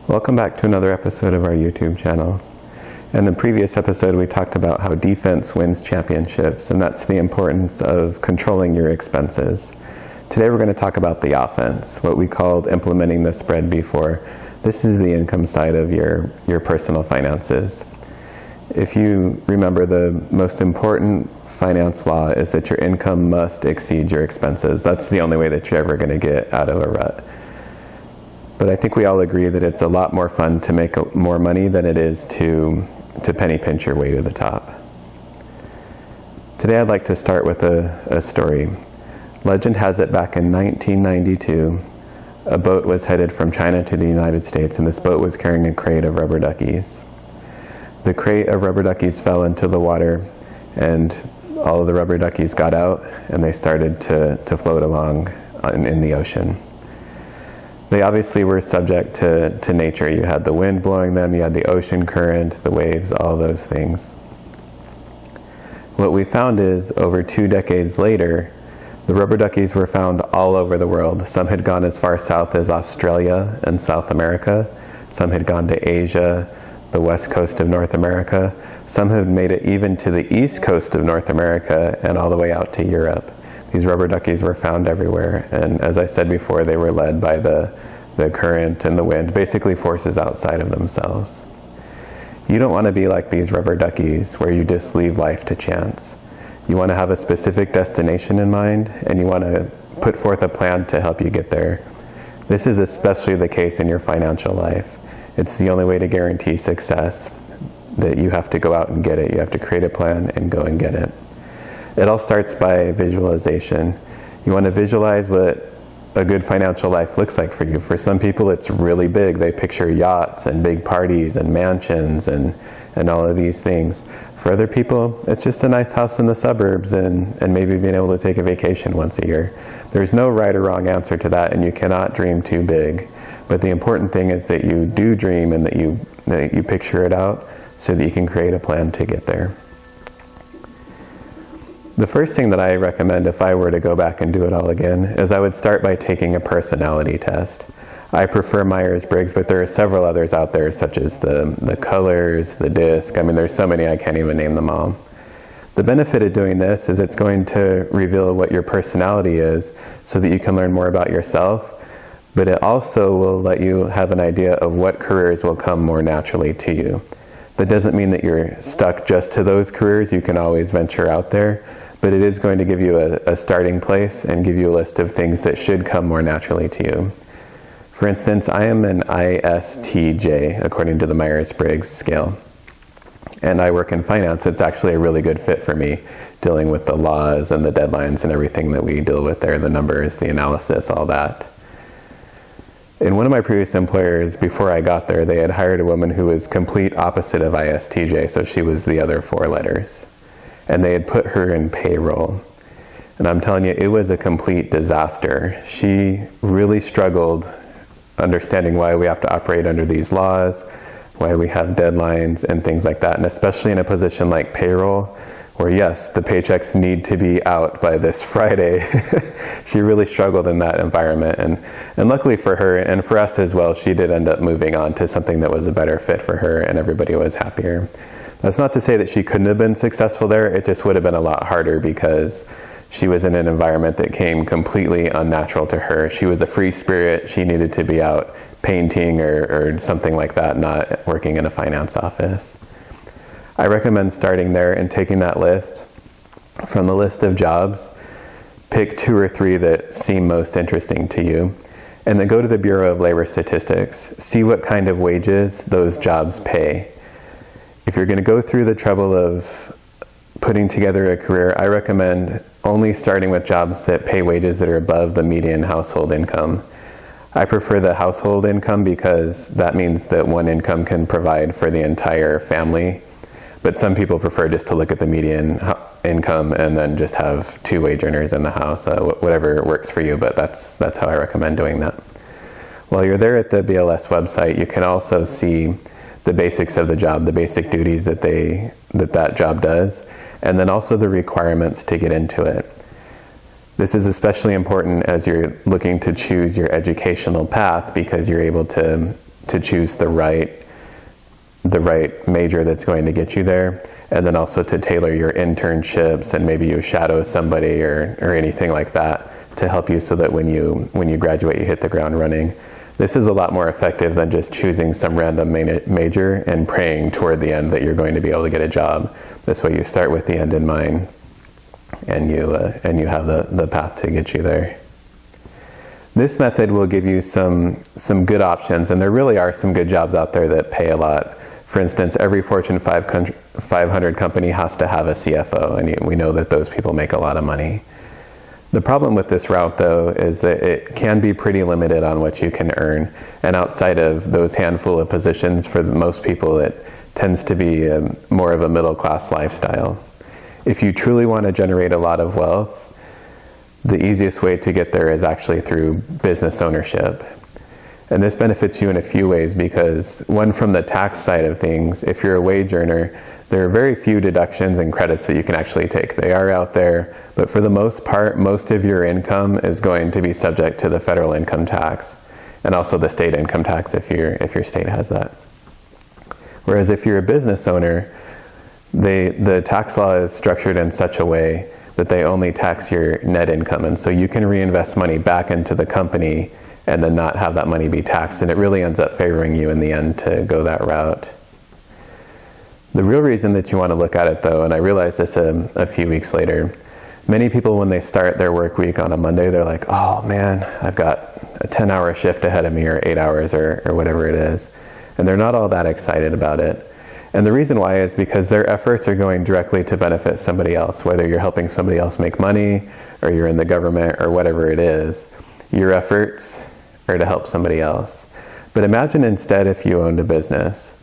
Welcome back to another episode of our YouTube channel. In the previous episode, we talked about how defense wins championships, and that's the importance of controlling your expenses. Today we're going to talk about the offense, what we called implementing the spread before. This is the income side of your personal finances. If you remember, the most important finance law is that your income must exceed your expenses. That's the only way that you're ever going to get out of a rut. But I think we all agree that it's a lot more fun to make more money than it is to penny pinch your way to the top. Today I'd like to start with a story. Legend has it back in 1992, a boat was headed from China to the United States, and this boat was carrying a crate of rubber duckies. The crate of rubber duckies fell into the water, and all of the rubber duckies got out, and they started to float along in the ocean. They obviously were subject to nature. You had the wind blowing them, you had the ocean current, the waves, all those things. What we found is, over 2 decades later, the rubber duckies were found all over the world. Some had gone as far south as Australia and South America. Some had gone to Asia, the west coast of North America. Some had made it even to the east coast of North America and all the way out to Europe. These rubber duckies were found everywhere, and as I said before, they were led by the current and the wind, basically forces outside of themselves. You don't want to be like these rubber duckies where you just leave life to chance. You want to have a specific destination in mind, and you want to put forth a plan to help you get there. This is especially the case in your financial life. It's the only way to guarantee success, that you have to go out and get it. You have to create a plan and go and get it. It all starts by visualization. You want to visualize what a good financial life looks like for you. For some people, it's really big. They picture yachts and big parties and mansions and all of these things. For other people, it's just a nice house in the suburbs and maybe being able to take a vacation once a year. There's no right or wrong answer to that, and you cannot dream too big. But the important thing is that you do dream and that you picture it out so that you can create a plan to get there. The first thing that I recommend if I were to go back and do it all again is I would start by taking a personality test. I prefer Myers-Briggs, but there are several others out there, such as the Colors, the DISC. I mean, there's so many I can't even name them all. The benefit of doing this is it's going to reveal what your personality is so that you can learn more about yourself, but it also will let you have an idea of what careers will come more naturally to you. That doesn't mean that you're stuck just to those careers. You can always venture out there. But it is going to give you a starting place and give you a list of things that should come more naturally to you. For instance, I am an ISTJ, according to the Myers-Briggs scale. And I work in finance. It's actually a really good fit for me, dealing with the laws and the deadlines and everything that we deal with there, the numbers, the analysis, all that. In one of my previous employers, before I got there, they had hired a woman who was complete opposite of ISTJ, so she was the other 4 letters. And they had put her in payroll. And I'm telling you, it was a complete disaster. She really struggled understanding why we have to operate under these laws, why we have deadlines and things like that. And especially in a position like payroll, where yes, the paychecks need to be out by this Friday. She really struggled in that environment. And luckily for her, and for us as well, she did end up moving on to something that was a better fit for her, and everybody was happier. That's not to say that she couldn't have been successful there. It just would have been a lot harder because she was in an environment that came completely unnatural to her. She was a free spirit. She needed to be out painting or something like that, not working in a finance office. I recommend starting there and taking that list. From the list of jobs, pick 2 or 3 that seem most interesting to you, and then go to the Bureau of Labor Statistics. See what kind of wages those jobs pay. If you're going to go through the trouble of putting together a career, I recommend only starting with jobs that pay wages that are above the median household income. I prefer the household income because that means that one income can provide for the entire family. But some people prefer just to look at the median income and then just have 2 wage earners in the house, whatever works for you, but that's how I recommend doing that. While you're there at the BLS website, you can also see the basics of the job, the basic duties that job does, and then also the requirements to get into it. This is especially important as you're looking to choose your educational path, because you're able to to choose the right major that's going to get you there, and then also to tailor your internships, and maybe you shadow somebody or anything like that to help you so that when you graduate, you hit the ground running. This is a lot more effective than just choosing some random major and praying toward the end that you're going to be able to get a job. This way you start with the end in mind, and you have the path to get you there. This method will give you some good options, and there really are some good jobs out there that pay a lot. For instance, every Fortune 500 company has to have a CFO, and we know that those people make a lot of money. The problem with this route, though, is that it can be pretty limited on what you can earn, and outside of those handful of positions, for most people, it tends to be more of a middle-class lifestyle. If you truly want to generate a lot of wealth, the easiest way to get there is actually through business ownership. And this benefits you in a few ways, because one, from the tax side of things, if you're a wage earner, there are very few deductions and credits that you can actually take. They are out there, but for the most part, most of your income is going to be subject to the federal income tax, and also the state income tax if your state has that. Whereas if you're a business owner, the tax law is structured in such a way that they only tax your net income, and so you can reinvest money back into the company and then not have that money be taxed, and it really ends up favoring you in the end to go that route. The real reason that you want to look at it, though, and I realized this a few weeks later, many people, when they start their work week on a Monday, they're like, oh man, I've got a 10-hour shift ahead of me, or 8 hours, or whatever it is, and they're not all that excited about it. And the reason why is because their efforts are going directly to benefit somebody else, whether you're helping somebody else make money, or you're in the government, or whatever it is. Your efforts are to help somebody else. But imagine instead if you owned a business.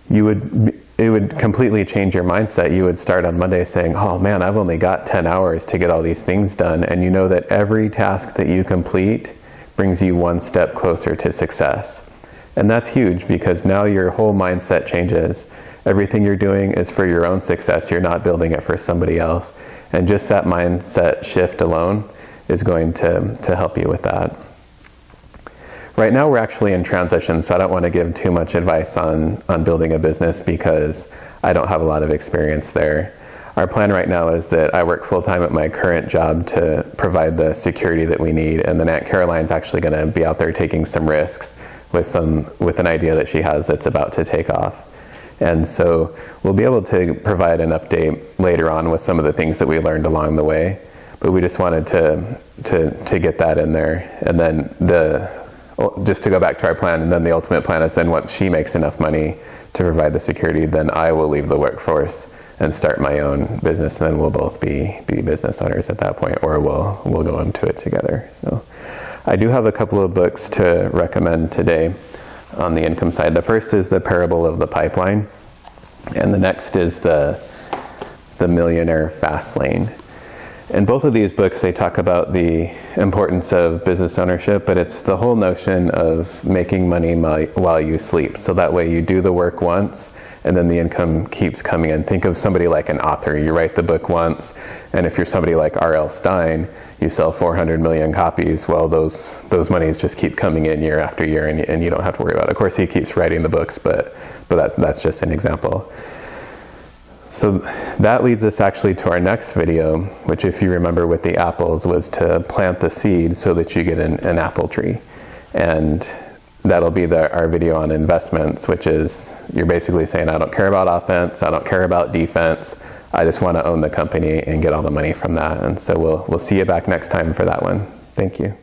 It would completely change your mindset. You would start on Monday saying, oh man, I've only got 10 hours to get all these things done, and you know that every task that you complete brings you one step closer to success. And that's huge, because now your whole mindset changes. Everything you're doing is for your own success. You're not building it for somebody else. And just that mindset shift alone is going to help you with that. Right now we're actually in transition, so I don't want to give too much advice on building a business, because I don't have a lot of experience there. Our plan right now is that I work full-time at my current job to provide the security that we need, and then Aunt Caroline's actually going to be out there taking some risks with an idea that she has that's about to take off. And so we'll be able to provide an update later on with some of the things that we learned along the way, but we just wanted to get that in there. And then just to go back to our plan, and then the ultimate plan is then once she makes enough money to provide the security, then I will leave the workforce and start my own business, and then we'll both be business owners at that point, or we'll go into it together. So I do have a couple of books to recommend today on the income side. The first is The Parable of the Pipeline, and the next is the Millionaire Fast Lane. In both of these books, they talk about the importance of business ownership, but it's the whole notion of making money while you sleep. So that way you do the work once, and then the income keeps coming in. Think of somebody like an author. You write the book once, and if you're somebody like R.L. Stine, you sell 400 million copies. Well, those monies just keep coming in year after year, and you don't have to worry about it. Of course, he keeps writing the books, but that's just an example. So that leads us actually to our next video, which, if you remember with the apples, was to plant the seed so that you get an apple tree. And that'll be our video on investments, which is you're basically saying, I don't care about offense, I don't care about defense, I just want to own the company and get all the money from that. And so we'll see you back next time for that one. Thank you.